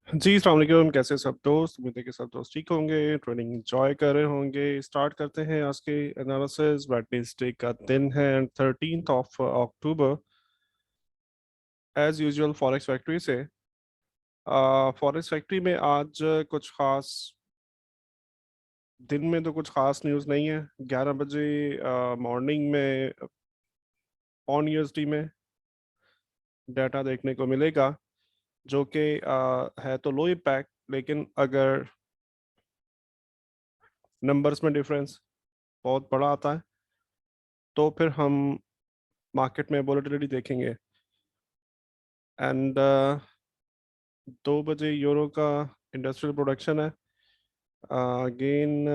जी अस्सलाम वालेकुम। कैसे सब दोस्त? उम्मीद है कि सब दोस्त ठीक होंगे, ट्रेनिंग एंजॉय कर रहे होंगे। स्टार्ट करते हैं आज के एनालिसिस। वेडनेसडे का दिन है, 13 of October. As usual forex factory से। फॉरेक्स फैक्ट्री में आज कुछ खास, दिन में तो कुछ खास न्यूज़ नहीं है। 11 बजे मॉर्निंग में ऑन यूएसडी में डाटा देखने को मिलेगा, जो कि है तो लो इम्पैक्ट, लेकिन अगर नंबर्स में डिफरेंस बहुत बड़ा आता है तो फिर हम मार्केट में वोलेटिलिटी देखेंगे। एंड 2 बजे यूरो का इंडस्ट्रियल प्रोडक्शन है। अगेन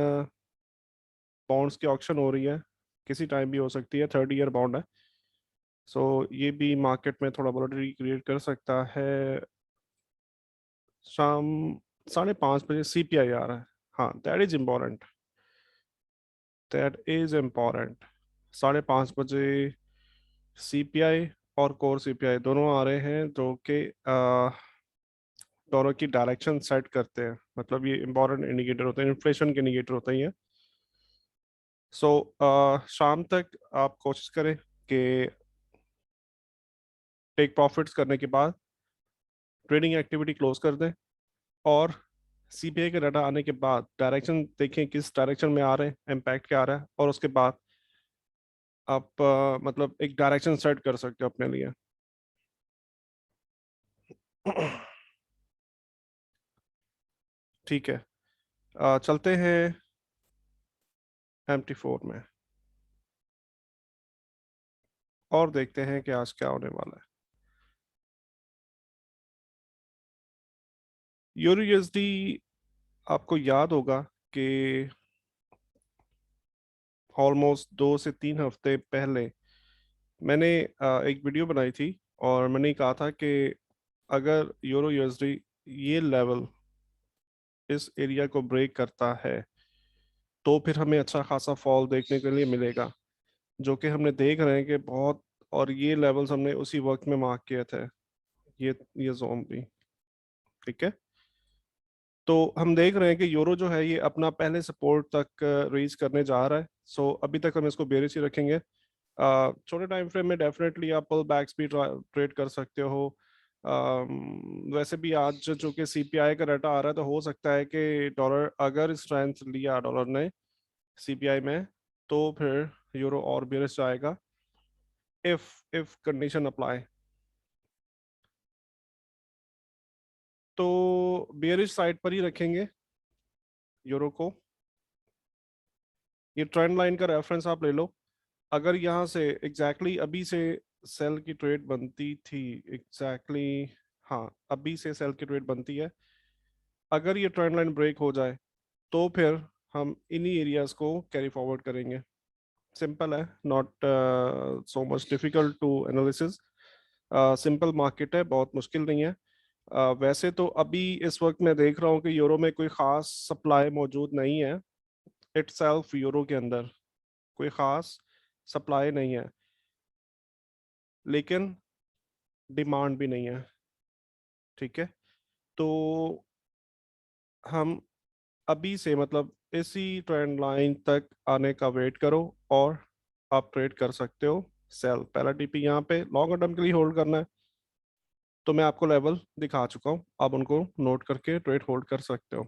बॉन्ड्स की ऑक्शन हो रही है, किसी टाइम भी हो सकती है, 30 ईयर बॉन्ड है। सो ये भी मार्केट में थोड़ा वोलेटिलिटी क्रिएट कर सकता है। शाम 5:30 बजे सीपीआई आ रहा है। हाँ, दैट इज इम्पोर्टेंट। 5:30 बजे सीपीआई और कोर सीपीआई दोनों आ रहे हैं, जो कि दोनों की डायरेक्शन सेट करते हैं। मतलब ये इंपॉर्टेंट इंडिकेटर होते हैं, इन्फ्लेशन के इंडिकेटर होते हैं ये। सो शाम तक आप कोशिश करें कि टेक प्रॉफिट्स करने के बाद ट्रेडिंग एक्टिविटी क्लोज कर दें, और सीपीआई का डाटा आने के बाद डायरेक्शन देखें, किस डायरेक्शन में आ रहे हैं, इम्पैक्ट क्या आ रहा है, और उसके बाद आप मतलब एक डायरेक्शन सेट कर सकते हो अपने लिए। ठीक है, चलते हैं MT4 में और देखते हैं कि आज क्या होने वाला है। यूरो यूएसडी, आपको याद होगा कि ऑलमोस्ट 2 से 3 हफ्ते पहले मैंने एक वीडियो बनाई थी, और मैंने कहा था कि अगर यूरो यूएसडी ये लेवल, इस एरिया को ब्रेक करता है, तो फिर हमें अच्छा खासा फॉल देखने के लिए मिलेगा, जो कि हमने देख रहे हैं कि बहुत। और ये लेवल्स हमने उसी वक्त में मार्क किए थे, ये जोन भी। ठीक है, तो हम देख रहे हैं कि यूरो जो है ये अपना पहले सपोर्ट तक रीच करने जा रहा है। सो अभी तक हम इसको बेरिश ही रखेंगे। छोटे टाइम फ्रेम में डेफिनेटली आप पुल बैक्स भी ट्रेड कर सकते हो। वैसे भी आज चूंकि सीपीआई का डाटा आ रहा है, तो हो सकता है कि डॉलर अगर स्ट्रेंथ लिया डॉलर ने सीपीआई में, तो फिर यूरो और बेरिश जाएगा, इफ कंडीशन अप्लाई। तो बेरिश साइड पर ही रखेंगे यूरो को। ये ट्रेंड लाइन का रेफरेंस आप ले लो। अगर यहाँ से अभी से सेल की ट्रेड बनती थी, हाँ, अभी से सेल की ट्रेड बनती है। अगर ये ट्रेंड लाइन ब्रेक हो जाए, तो फिर हम इन्हीं एरियाज को कैरी फॉरवर्ड करेंगे। सिंपल है, not so much difficult to analysis. Simple market है, बहुत मुश्किल नहीं है। वैसे तो अभी इस वक्त मैं देख रहा हूँ कि यूरो में कोई खास सप्लाई मौजूद नहीं है। इटसेल्फ यूरो के अंदर कोई खास सप्लाई नहीं है, लेकिन डिमांड भी नहीं है। ठीक है, तो हम अभी से मतलब इसी ट्रेंड लाइन तक आने का वेट करो, और आप ट्रेड कर सकते हो। सेल पहला टीपी यहाँ पे लॉन्ग टर्म के लिए होल्ड करना है, तो मैं आपको लेवल दिखा चुका हूँ, आप उनको नोट करके ट्रेड होल्ड कर सकते हो।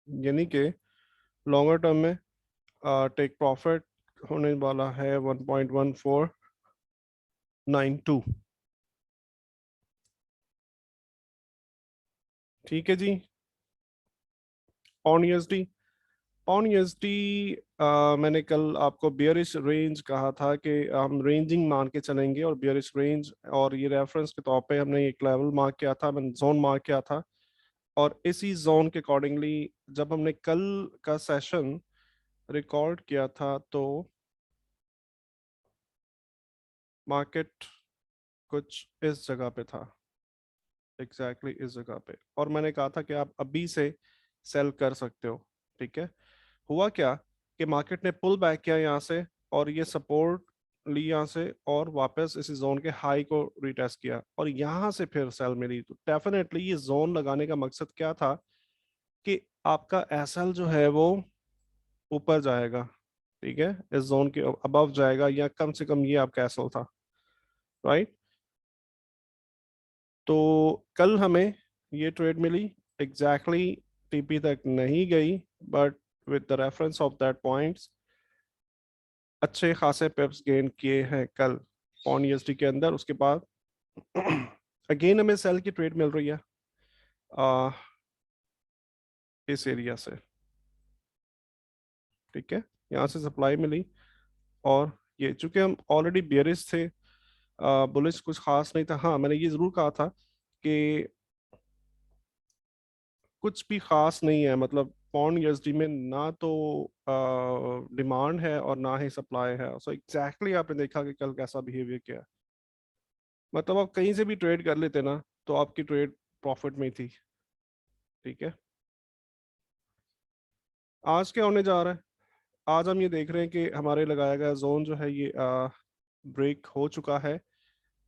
यानी कि लॉन्गर टर्म में टेक प्रॉफिट होने वाला है 1.1492। ठीक है जी। ऑन यूएसडी, ऑन यूएसडी मैंने कल आपको बियरिश रेंज कहा था कि हम रेंजिंग मान के चलेंगे, और बियरिश रेंज, और ये रेफरेंस के तौर पे हमने एक लेवल मार्क किया था, मैंने जोन मार्क किया था। और इसी जोन के अकॉर्डिंगली जब हमने कल का सेशन रिकॉर्ड किया था, तो मार्केट कुछ इस जगह पे था, इस जगह पे, और मैंने कहा था कि आप अभी से सेल कर सकते हो। ठीक है, हुआ क्या कि मार्केट ने पुल बैक किया यहाँ से, और ये सपोर्ट ली यहाँ से और वापस इस जोन के हाई को रिटेस्ट किया और यहाँ से फिर सेल मिली, तो डेफिनेटली ये जोन लगाने का मकसद क्या था कि आपका एसएल जो है वो ऊपर जाएगा, ठीक है, इस जोन के अबव जाएगा, या कम से कम ये आपका एसएल था, राइट। तो कल हमें ये ट्रेड मिली, एग्जैक्टली टीपी तक नहीं गई, but with the reference of that points अच्छे खासे पिप्स गेन किए हैं कल पॉन यूएसडी के अंदर। उसके बाद अगेन हमें सेल की ट्रेड मिल रही है आ, इस एरिया से, ठीक है, यहाँ से सप्लाई मिली और ये चूंकि हम ऑलरेडी बेयरिश थे, बुलिश कुछ खास नहीं था। हाँ, मैंने ये जरूर कहा था कि कुछ भी खास नहीं है, मतलब पौंड यूएसडी में ना तो डिमांड है और ना ही सप्लाई है। सो एग्जैक्टली आपने देखा कि कल कैसा बिहेवियर किया है। मतलब आप कहीं से भी ट्रेड कर लेते ना तो आपकी ट्रेड प्रॉफिट में ही थी, ठीक है। आज क्या होने जा रहा है? आज हम ये देख रहे हैं कि हमारे लगाया गया जोन जो है ये ब्रेक हो चुका है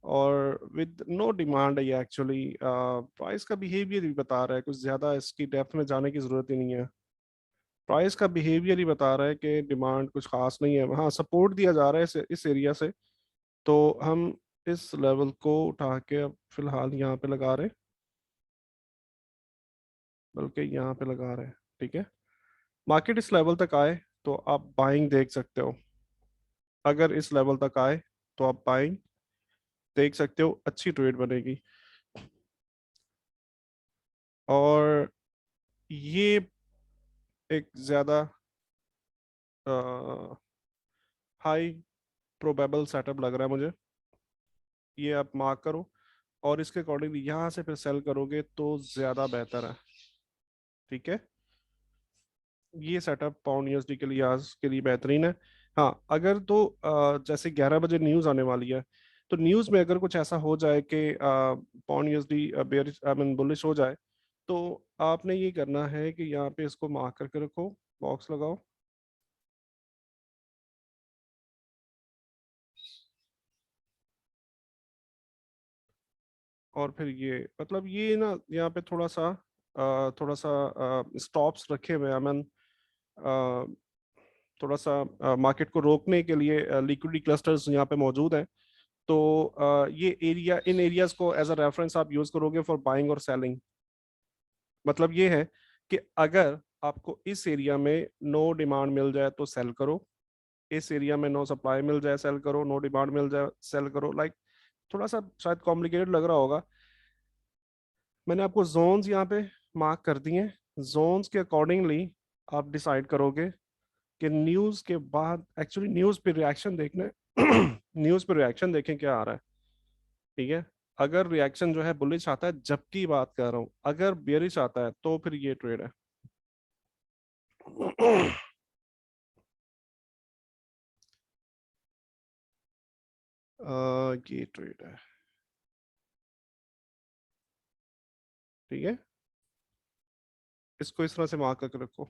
और विद नो डिमांड है ये एक्चुअली। प्राइस का बिहेवियर भी बता रहा है, कुछ ज़्यादा इसकी डेप्थ में जाने की ज़रूरत ही नहीं है। प्राइस का बिहेवियर ही बता रहा है कि डिमांड कुछ खास नहीं है। हाँ, सपोर्ट दिया जा रहा है इस एरिया से, तो हम इस लेवल को उठा के अब फिलहाल यहाँ पे लगा रहे हैं, बल्कि यहाँ पे लगा रहे हैं, ठीक है। मार्केट इस लेवल तक आए तो आप बाइंग देख सकते हो। अगर इस लेवल तक आए तो आप बाइंग देख सकते हो, अच्छी ट्रेड बनेगी। और ये एक ज़्यादा हाई प्रोबेबल सेटअप लग रहा है मुझे। ये आप मार्क करो और इसके अकॉर्डिंगली यहाँ से फिर सेल करोगे तो ज़्यादा बेहतर है, ठीक है। ये सेटअप पाउंड यूएसडी के लिए आज के लिए बेहतरीन है। हाँ, अगर तो जैसे 11 बजे न्यूज़ आने वाली है, तो न्यूज़ में अगर कुछ ऐसा हो जाए कि pound USD bearish I mean bullish हो जाए, तो आपने ये करना है कि यहाँ पे इसको मार्क करके रखो, बॉक्स लगाओ, और फिर ये मतलब ये ना यहाँ पे थोड़ा सा स्टॉप्स रखे हुए हैं। आई मीन थोड़ा सा मार्केट को रोकने के लिए लिक्विडिटी क्लस्टर्स यहाँ पे मौजूद हैं। तो ये एरिया, इन एरियाज को एज अ रेफरेंस आप यूज करोगे फॉर बाइंग और सेलिंग। मतलब ये है कि अगर आपको इस एरिया में नो डिमांड मिल जाए तो सेल करो, इस एरिया में नो सप्लाई मिल जाए सेल करो, नो डिमांड मिल जाए सेल करो। लाइक थोड़ा सा शायद कॉम्प्लिकेटेड लग रहा होगा। मैंने आपको जोन्स यहाँ पे मार्क कर दिए हैं, जोन्स के अकॉर्डिंगली आप डिसाइड करोगे कि न्यूज़ के बाद एक्चुअली न्यूज़ पे रिएक्शन देखना है। न्यूज़ पे रिएक्शन देखें क्या आ रहा है, ठीक है। अगर रिएक्शन जो है बुलिश आता है, जबकि बात कर रहा हूँ, अगर बेरिश आता है तो फिर ये ट्रेड है। ये ट्रेड है, ठीक है। इसको इस तरह से मार्क करके रखो,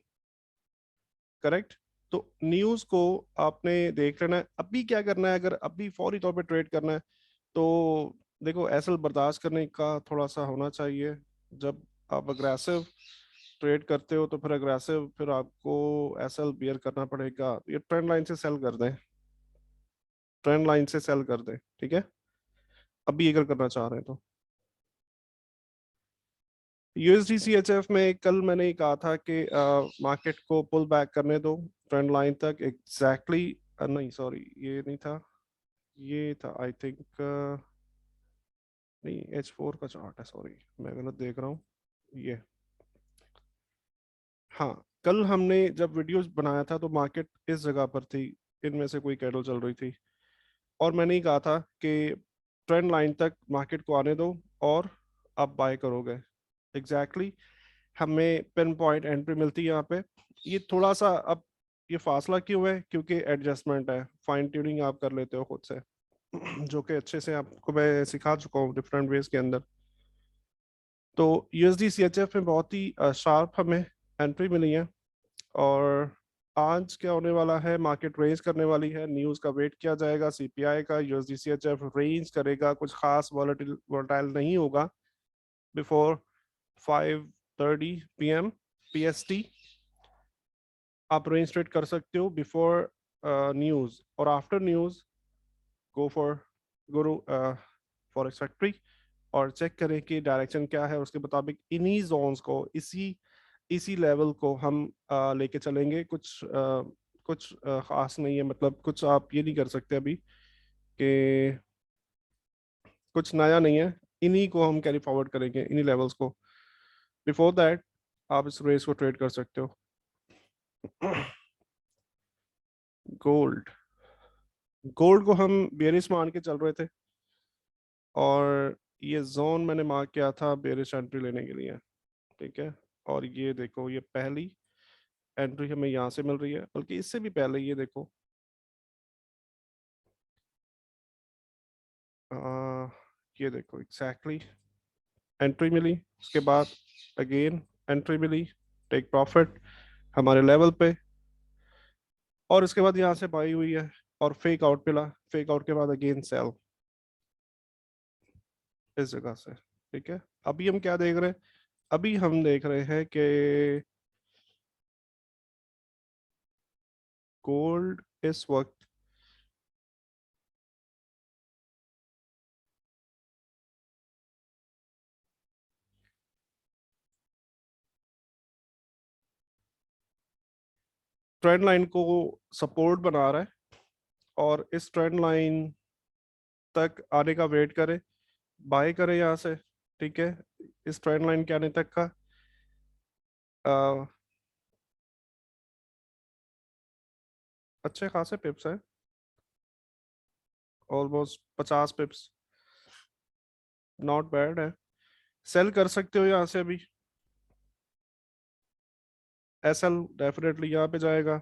करेक्ट। तो न्यूज को आपने देख लेना है। अभी क्या करना है, अगर अभी फौरी तौर पे ट्रेड करना है तो देखो, एसएल बर्दाश्त करने का थोड़ा सा होना चाहिए। जब आप अग्रेसिव ट्रेड करते हो तो फिर अग्रेसिव फिर आपको एसएल बियर करना पड़ेगा। ये ट्रेंड लाइन से सेल कर दें, ट्रेंड लाइन से सेल कर दें, ठीक है, अभी अगर करना चाह रहे हैं तो। यूएसडी सीएचएफ में कल मैंने कहा था कि मार्केट को पुल बैक करने दो ट्रेंड लाइन तक, एग्जैक्टली नहीं सॉरी, ये नहीं था, ये था आई थिंक, नहीं, H4 का चार्ट है, सॉरी मैं गलत देख रहा हूँ। ये, हाँ, कल हमने जब वीडियोस बनाया था तो मार्केट इस जगह पर थी, इनमें से कोई कैंडल चल रही थी, और मैंने ही कहा था कि ट्रेंड लाइन तक मार्केट को आने दो और आप बाय करोगे। एग्जैक्टली हमें पिन पॉइंट एंट्री मिलती है यहाँ पे। ये थोड़ा सा अब ये फासला क्यों है? क्योंकि एडजस्टमेंट है, फाइन ट्यूनिंग आप कर लेते हो खुद से, जो कि अच्छे से आपको मैं सिखा चुका हूँ डिफरेंट वेज के अंदर। तो यूएसडी सीएचएफ में बहुत ही शार्प हमें एंट्री मिली है, और आज क्या होने वाला है, मार्केट रेंज करने वाली है, न्यूज का वेट किया जाएगा, सीपीआई का, यूएसडी सीएचएफ रेंज करेगा, कुछ खास वॉलेटाइल नहीं होगा बिफोर 5:30 PM पीएसटी। आप रेंज ट्रेड कर सकते हो बिफोर न्यूज, और after news go for Guru forex factory, और चेक करें कि डायरेक्शन क्या है, उसके मुताबिक इन्हीं जोन्स को, इसी इसी लेवल को हम लेके चलेंगे। कुछ खास नहीं है, मतलब कुछ आप ये नहीं कर सकते अभी कि कुछ नया नहीं है, इन्हीं को हम कैरी फॉरवर्ड करेंगे, इन्हीं लेवल्स को। बिफोर दैट आप इस रेस को ट्रेड कर सकते हो। गोल्ड, गोल्ड को हम बेरिश मान के चल रहे थे, और ये जोन मैंने मार्क किया था बेरिश एंट्री लेने के लिए, ठीक है। और ये देखो, ये पहली एंट्री हमें यहाँ से मिल रही है, बल्कि इससे भी पहले ये देखो, आ, ये देखो एग्जैक्टली एंट्री मिली, उसके बाद अगेन एंट्री मिली, टेक प्रॉफिट हमारे लेवल पे, और इसके बाद यहाँ से बाई हुई है और फेक आउट मिला, फेक आउट के बाद अगेन सेल इस जगह से, ठीक है। अभी हम क्या देख रहे हैं, अभी हम देख रहे हैं कि गोल्ड इस वक्त ट्रेंड लाइन को सपोर्ट बना रहा है, और इस ट्रेंड लाइन तक आने का वेट करें, बाय करें यहाँ से, ठीक है। इस ट्रेंड लाइन के आने तक का अच्छे खासे पिप्स है, ऑलमोस्ट 50 पिप्स, नॉट बैड है। सेल कर सकते हो यहाँ से अभी, एसएल डेफिनेटली यहाँ पे जाएगा,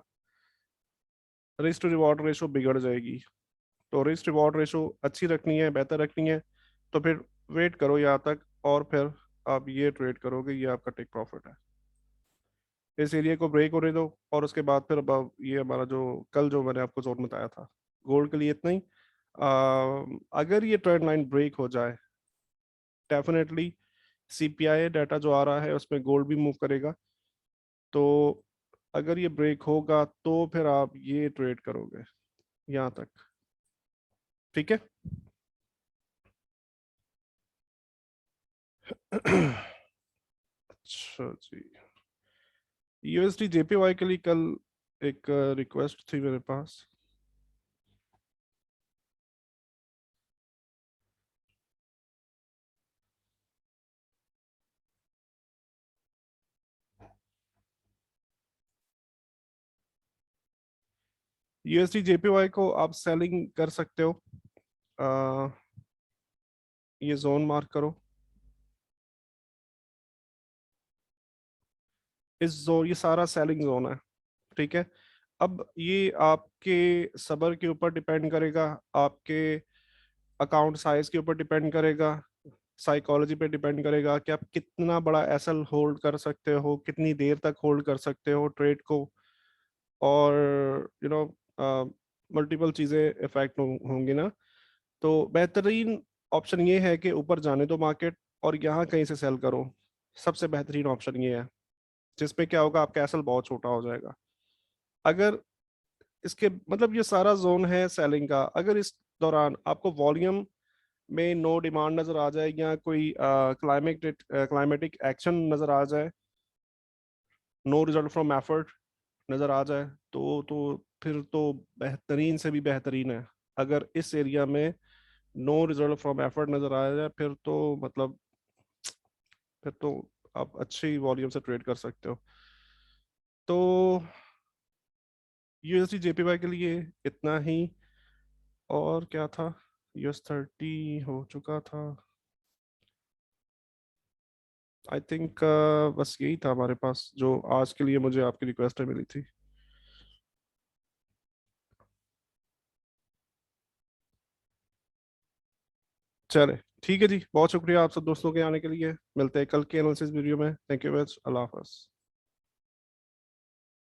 रिस्क टू रिवॉर्ड रेशो बिगड़ जाएगी। तो रिस्क रिवॉर्ड रेशो अच्छी रखनी है, बेहतर रखनी है, तो फिर वेट करो यहाँ तक, और फिर आप ये ट्रेड करोगे, ये आपका टेक प्रॉफिट है। इस एरिया को ब्रेक होने दो, और उसके बाद फिर अब ये हमारा जो कल जो मैंने आपको जोन बताया था गोल्ड के लिए इतना ही। अगर ये ट्रेंड लाइन ब्रेक हो जाए, डेफिनेटली सीपीआई डाटा जो आ रहा है उसमें गोल्ड भी मूव करेगा, तो अगर ये ब्रेक होगा तो फिर आप ये ट्रेड करोगे यहाँ तक, ठीक है। अच्छा जी, यूएसडी जेपीवाई के लिए कल एक रिक्वेस्ट थी मेरे पास। यूएसडी जेपीवाई को आप सेलिंग कर सकते हो, अ, ये जोन मार्क करो, ये सारा सेलिंग जोन है, ठीक है। अब ये आपके सबर के ऊपर डिपेंड करेगा, आपके अकाउंट साइज के ऊपर डिपेंड करेगा, साइकोलॉजी पे डिपेंड करेगा कि आप कितना बड़ा एसएल होल्ड कर सकते हो, कितनी देर तक होल्ड कर सकते हो ट्रेड को, और यू नो मल्टीपल चीज़ें इफेक्ट होंगी ना। तो बेहतरीन ऑप्शन ये है कि ऊपर जाने दो मार्केट, और यहाँ कहीं से सेल करो, सबसे बेहतरीन ऑप्शन ये है, जिसपे क्या होगा, आपका एसएल बहुत छोटा हो जाएगा। अगर इसके मतलब ये सारा जोन है सेलिंग का, अगर इस दौरान आपको वॉल्यूम में नो डिमांड नजर आ जाए, या कोई क्लाइमेटिक एक्शन नजर आ जाए, नो रिजल्ट फ्रॉम एफर्ट नजर आ जाए, तो फिर तो बेहतरीन से भी बेहतरीन है। अगर इस एरिया में नो रिजल्ट फ्रॉम एफर्ट नजर आ जाए, फिर तो मतलब फिर तो आप अच्छी वॉल्यूम से ट्रेड कर सकते हो। तो यूएसडी जेपीवाई के लिए इतना ही। और क्या था, US30 हो चुका था, आई थिंक बस यही था हमारे पास जो आज के लिए मुझे आपकी रिक्वेस्ट में मिली थी। चले, ठीक है जी, बहुत शुक्रिया आप सब दोस्तों के आने के लिए। मिलते हैं कल के एनालिसिस वीडियो में। थैंक यू वेरी मच, अल्लाह हाफ़िज़।